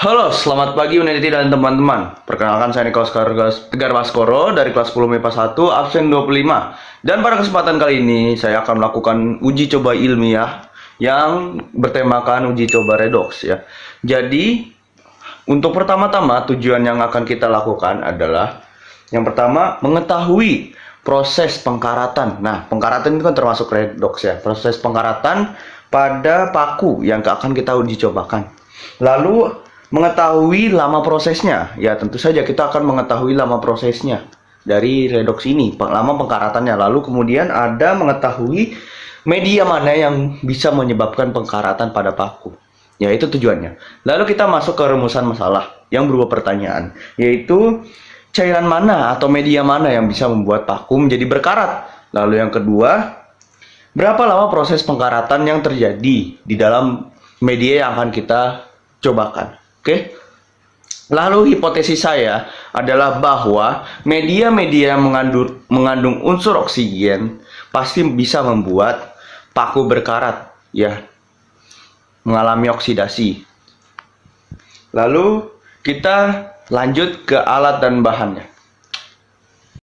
Halo, selamat pagi Unity dan teman-teman. Perkenalkan saya Niko Tegar Baskoro dari kelas 10 MIPA 1, absen 25. Dan pada kesempatan kali ini saya akan melakukan uji coba ilmiah yang bertemakan uji coba redox ya. Jadi, untuk pertama-tama tujuan yang akan kita lakukan adalah yang pertama mengetahui proses pengkaratan. Nah, pengkaratan itu kan termasuk redox ya. Proses pengkaratan pada paku yang akan kita uji cobakan. Lalu mengetahui lama prosesnya, ya tentu saja kita akan mengetahui lama prosesnya dari redox ini, lama pengkaratannya. Lalu kemudian ada mengetahui media mana yang bisa menyebabkan pengkaratan pada paku. Ya itu tujuannya. Lalu kita masuk ke rumusan masalah yang berupa pertanyaan, yaitu cairan mana atau media mana yang bisa membuat paku menjadi berkarat. Lalu yang kedua, berapa lama proses pengkaratan yang terjadi di dalam media yang akan kita cobakan. Oke. Lalu hipotesis saya adalah bahwa media-media yang mengandung unsur oksigen pasti bisa membuat paku berkarat, ya, mengalami oksidasi. Lalu kita lanjut ke alat dan bahannya.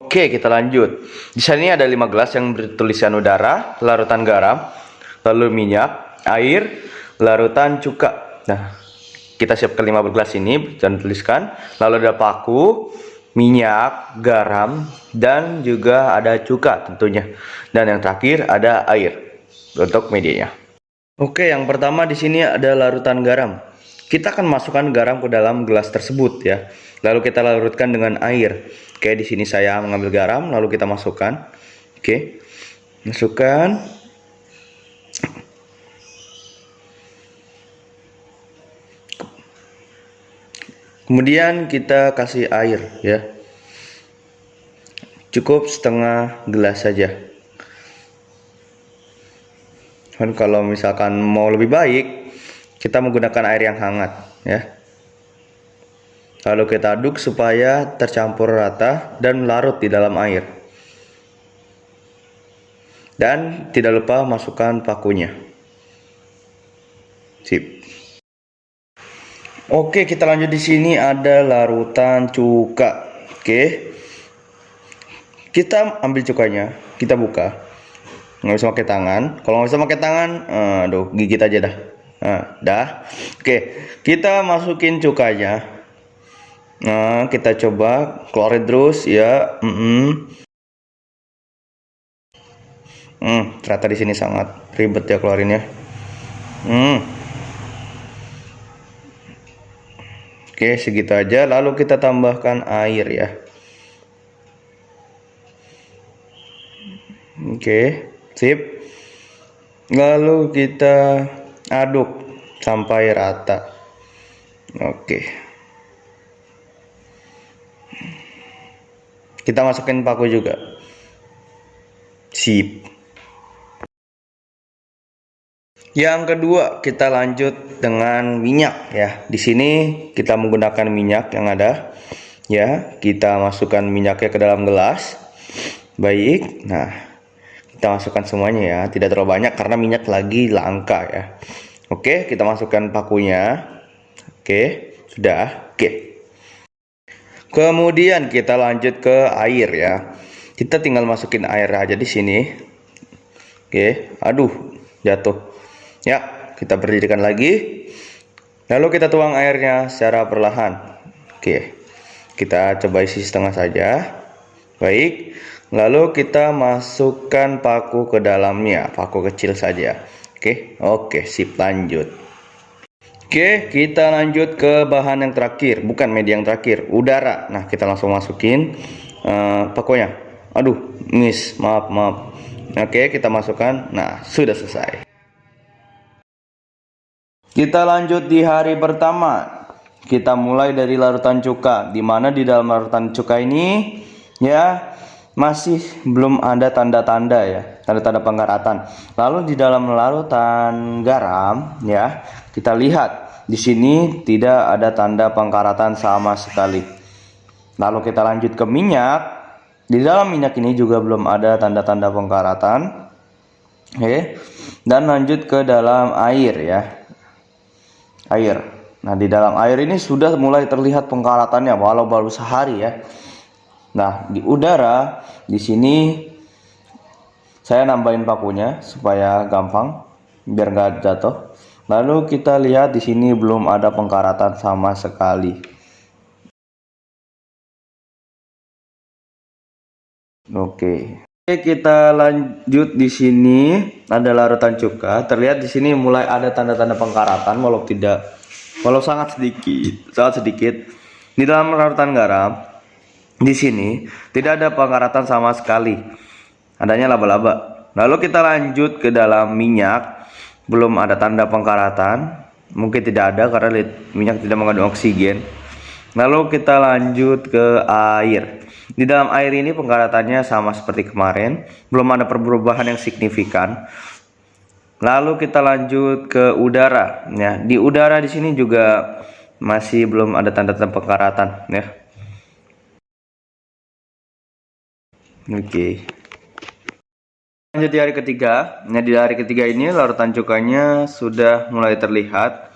Oke, kita lanjut. Di sini ada 5 gelas yang bertulisan udara, larutan garam, lalu minyak, air, larutan cuka. Nah, kita siapkan 5 gelas ini dan tuliskan. Lalu ada paku, minyak, garam, dan juga ada cuka tentunya. Dan yang terakhir ada air untuk medianya. Oke, yang pertama di sini ada larutan garam. Kita akan masukkan garam ke dalam gelas tersebut ya. Lalu kita larutkan dengan air. Oke, di sini saya mengambil garam, lalu kita masukkan. Oke, masukkan. Kemudian kita kasih air ya. Cukup setengah gelas saja. Dan kalau misalkan mau lebih baik, kita menggunakan air yang hangat ya. Lalu kita aduk supaya tercampur rata dan larut di dalam air. Dan tidak lupa masukkan pakunya. Sip. Oke, kita lanjut. Di sini ada larutan cuka. Oke, kita ambil cukanya, kita buka. Nggak bisa pakai tangan. Kalau nggak bisa pakai tangan, aduh, gigit aja dah. Nah, dah. Oke, kita masukin cukanya. Nah, kita coba keluarin terus ya. Ternyata di sini sangat ribet ya keluarinnya. Oke, segitu aja. Lalu kita tambahkan air ya. Oke, sip. Lalu kita aduk sampai rata. Oke. Kita masukin paku juga. Sip. Yang kedua, kita lanjut dengan minyak ya. Di sini kita menggunakan minyak yang ada ya. Kita masukkan minyaknya ke dalam gelas. Baik. Nah, kita masukkan semuanya ya. Tidak terlalu banyak karena minyak lagi langka ya. Oke, kita masukkan pakunya. Oke, sudah. Oke. Kemudian kita lanjut ke air ya. Kita tinggal masukin air aja di sini. Oke, aduh, jatuh. Ya, kita berdirikan lagi. Lalu kita tuang airnya secara perlahan. Oke, kita coba isi setengah saja. Baik, lalu kita masukkan paku ke dalamnya, paku kecil saja. Oke, sip, lanjut. Oke, kita lanjut ke bahan yang terakhir, bukan media yang terakhir, udara. Nah, kita langsung masukin pakunya. Aduh, miss, maaf. Oke, kita masukkan. Nah, sudah selesai. Kita lanjut di hari pertama. Kita mulai dari larutan cuka, di mana di dalam larutan cuka ini ya masih belum ada tanda-tanda ya, tanda-tanda pengkaratan. Lalu di dalam larutan garam ya, kita lihat di sini tidak ada tanda pengkaratan sama sekali. Lalu kita lanjut ke minyak. Di dalam minyak ini juga belum ada tanda-tanda pengkaratan. Oke. Dan lanjut ke dalam air ya. Air. Nah, di dalam air ini sudah mulai terlihat pengkaratannya walau baru sehari ya. Nah, di udara di sini saya nambahin pakunya supaya gampang biar nggak jatuh. Lalu kita lihat di sini belum ada pengkaratan sama sekali. Oke. Kita lanjut di sini ada larutan cuka. Terlihat di sini mulai ada tanda-tanda pengkaratan walau sangat sedikit. Di dalam larutan garam di sini tidak ada pengkaratan sama sekali. Adanya laba-laba. Lalu kita lanjut ke dalam minyak, belum ada tanda pengkaratan. Mungkin tidak ada karena minyak tidak mengandung oksigen. Lalu kita lanjut ke air. Di dalam air ini pengkaratannya sama seperti kemarin, belum ada perubahan yang signifikan. Lalu kita lanjut ke udara. Ya, di udara di sini juga masih belum ada tanda-tanda pengkaratan. Ya. Oke. Lanjut di hari ketiga. Nah, di hari ketiga ini larutan cukanya sudah mulai terlihat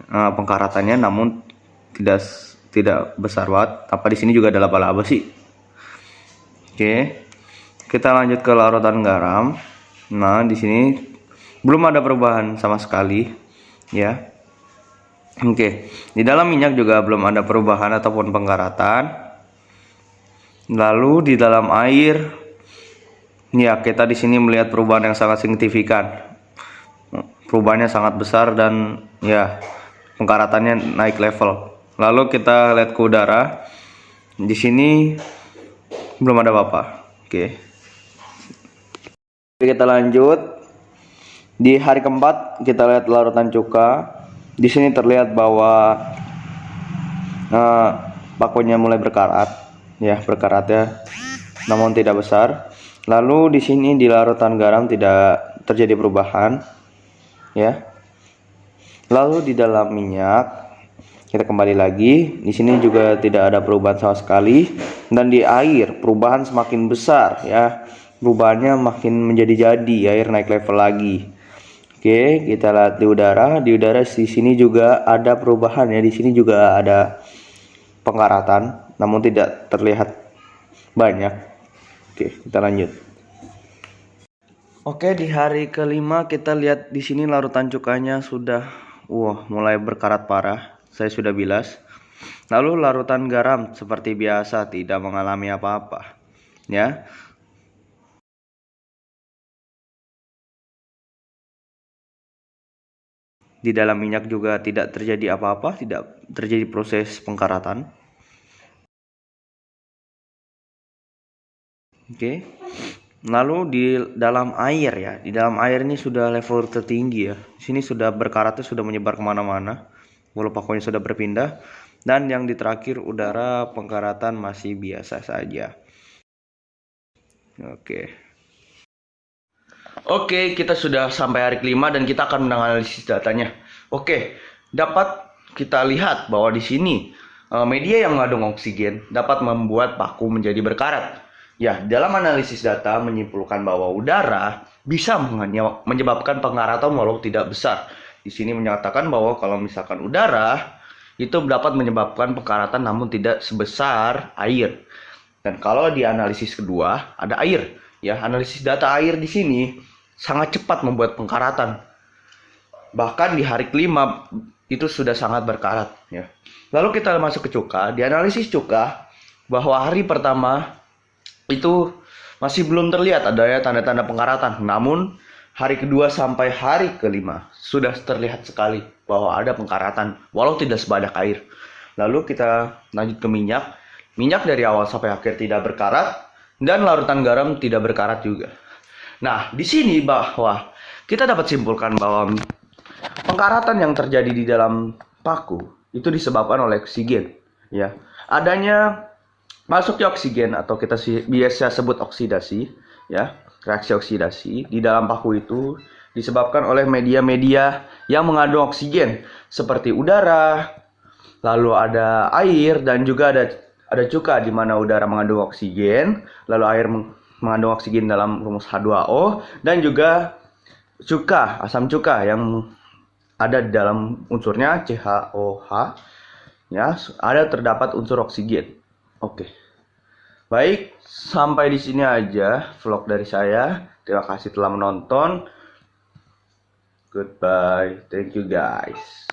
pengkaratannya, namun tidak besar banget. Apa di sini juga ada laba-laba sih? Oke, kita lanjut ke larutan garam. Nah, di sini belum ada perubahan sama sekali, ya. Oke, di dalam minyak juga belum ada perubahan ataupun pengkaratan. Lalu di dalam air, ya kita di sini melihat perubahan yang sangat signifikan. Perubahannya sangat besar dan ya pengkaratannya naik level. Lalu kita lihat ke udara. Di sini belum ada apa-apa. Oke. Kita lanjut. Di hari keempat kita lihat larutan cuka. Di sini terlihat bahwa pakunya mulai berkarat, ya berkaratnya, namun tidak besar. Lalu di sini di larutan garam tidak terjadi perubahan, ya. Lalu di dalam minyak kita kembali lagi, di sini juga tidak ada perubahan sama sekali, dan di air perubahan semakin besar ya, perubahannya makin menjadi-jadi, air naik level lagi. Oke, kita lihat di udara, di sini juga ada perubahan ya, di sini juga ada pengkaratan, namun tidak terlihat banyak. Oke, kita lanjut. Oke, di hari kelima kita lihat di sini larutan cukanya sudah mulai berkarat parah. Saya sudah bilas. Lalu larutan garam seperti biasa tidak mengalami apa-apa, ya. Di dalam minyak juga tidak terjadi apa-apa, tidak terjadi proses pengkaratan. Oke. Lalu di dalam air ya, di dalam air ini sudah level tertinggi ya. Di sini sudah berkaratnya sudah menyebar kemana-mana. Walau pakunya sudah berpindah, dan yang di terakhir udara pengkaratan masih biasa saja. Oke, kita sudah sampai hari kelima dan kita akan menganalisis datanya. Oke, dapat kita lihat bahwa di sini media yang mengandung oksigen dapat membuat paku menjadi berkarat. Ya, dalam analisis data menyimpulkan bahwa udara bisa menyebabkan pengkaratan walau tidak besar. Di sini menyatakan bahwa kalau misalkan udara itu dapat menyebabkan pengkaratan namun tidak sebesar air. Dan kalau di analisis kedua ada air, ya analisis data air di sini sangat cepat membuat pengkaratan. Bahkan di hari kelima itu sudah sangat berkarat, ya. Lalu kita masuk ke cuka, di analisis cuka bahwa hari pertama itu masih belum terlihat adanya tanda-tanda pengkaratan, namun hari kedua sampai hari kelima sudah terlihat sekali bahwa ada pengkaratan walau tidak sebanyak air. Lalu kita lanjut ke minyak. Minyak dari awal sampai akhir tidak berkarat dan larutan garam tidak berkarat juga. Nah, di sini bahwa kita dapat simpulkan bahwa pengkaratan yang terjadi di dalam paku itu disebabkan oleh oksigen, ya. Adanya masuknya oksigen atau kita biasa sebut oksidasi, ya. Reaksi oksidasi di dalam paku itu disebabkan oleh media-media yang mengandung oksigen seperti udara, lalu ada air dan juga ada cuka di mana udara mengandung oksigen, lalu air mengandung oksigen dalam rumus H2O, dan juga cuka, asam cuka yang ada di dalam unsurnya CHOH ya, ada terdapat unsur oksigen. Oke. Baik, sampai di sini aja vlog dari saya. Terima kasih telah menonton. Goodbye. Thank you guys.